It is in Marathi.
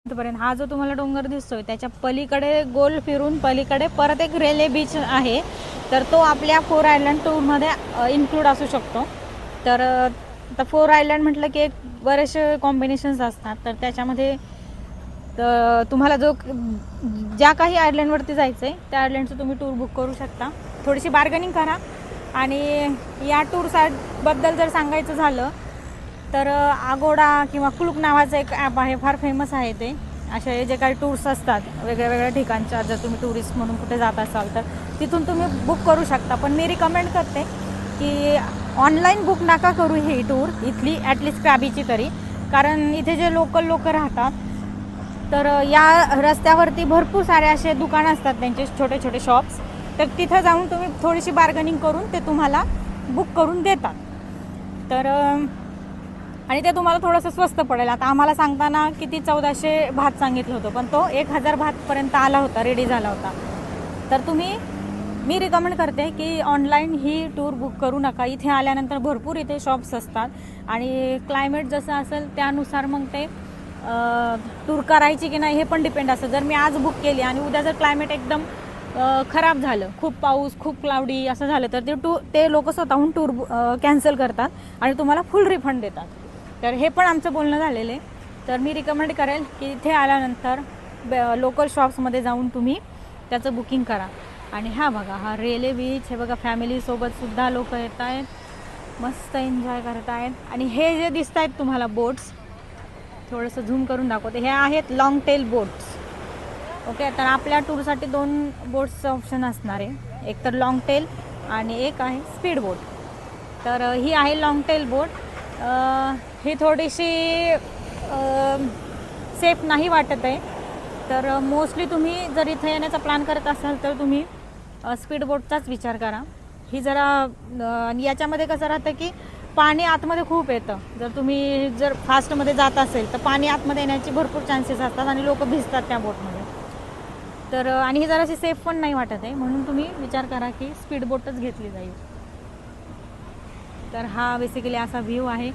पर्यंत हा जो तुम्हाला डोंगर दिसतोय त्याच्या पलीकडे गोल फिरून पलीकडे परत एक रेल्वे बीच आहे, तर तो आपल्या 4 आयलंड टूरमध्ये इन्क्लूड असू शकतो. तर आता 4 आयलंड म्हटलं की एक बरेचसे कॉम्बिनेशन्स असतात, तर त्याच्यामध्ये तुम्हाला ज्या काही आयलंडवरती जायचं आहे त्या आयलंडचं तुम्ही टूर बुक करू शकता. थोडीशी बार्गनिंग करा. आणि या टूरबद्दल जर सांगायचं झालं तर आगोडा किंवा क्लूक नावाचं एक ॲप आहे, फार फेमस आहे ते. असे जे काही टूर्स असतात वेगळ्या वेगळ्या ठिकाणच्या, जर तुम्ही टुरिस्ट म्हणून कुठे जात असाल तर तिथून तुम्ही बुक करू शकता. पण मी रिकमेंड करते की ऑनलाईन बुक नका करू ही टूर इथली, ॲटलिस्ट क्रॅबीची तरी. कारण इथे जे लोकल लोक राहतात तर या रस्त्यावरती भरपूर सारे असे दुकानं असतात त्यांचे छोटे छोटे शॉप्स, तर तिथं जाऊन तुम्ही थोडीशी बार्गनिंग करून ते तुम्हाला बुक करून देतात. तर आणि ते तुम्हाला थोडंसं स्वस्त पडेल. आता आम्हाला सांगताना किती 1400 भात सांगितलं होतं, पण तो 1000 भातपर्यंत आला होता, रेडी झाला होता. तर मी रिकमेंड करते की ऑनलाईन ही टूर बुक करू नका. इथे आल्यानंतर भरपूर इथे शॉप्स असतात आणि क्लायमेट जसं असेल त्यानुसार मग ते टूर करायची की नाही हे पण डिपेंड असतं. जर मी आज बुक केली आणि उद्या जर क्लायमेट एकदम खराब झालं, खूप पाऊस, खूप क्लाउडी असं झालं, तर ते लोक स्वतःहून टूर कॅन्सल करतात आणि तुम्हाला फुल रिफंड देतात. तर हे पण आमचं बोलणं झालेलं आहे. तर मी रिकमेंड करेल की इथे आल्यानंतर लोकल शॉप्समध्ये जाऊन तुम्ही त्याचं बुकिंग करा. आणि हा बघा, हा रेल्वे बीच, हे बघा फॅमिलीसोबतसुद्धा लोक येत आहेत, मस्त एन्जॉय करत आहेत. आणि हे जे दिसत आहेत तुम्हाला बोट्स, थोडंसं झूम करून दाखवते, हे आहेत लाँग टेल बोट्स. ओके, तर आपल्या टूरसाठी 2 बोट्सचं ऑप्शन असणार आहे, एक तर लाँग टेल आणि एक आहे स्पीड बोट. तर ही आहे लाँग टेल बोट. ही थोडीशी सेफ नाही वाटत आहे. तर मोस्टली तुम्ही जर इथं येण्याचा प्लॅन करत असाल तर तुम्ही स्पीड बोटचाच विचार करा. ही जरा याच्यामध्ये कसं राहतं की पाणी आतमध्ये खूप येतं. जर तुम्ही फास्टमध्ये जात असेल तर पाणी आतमध्ये येण्याचे भरपूर चान्सेस असतात आणि लोक भिजतात त्या बोटमध्ये. तर आणि ही जराशी सेफ पण नाही वाटत आहे, म्हणून तुम्ही विचार करा की स्पीड बोटच घेतली जाईल. तर हा बेसिकली असा व्ह्यू आहे.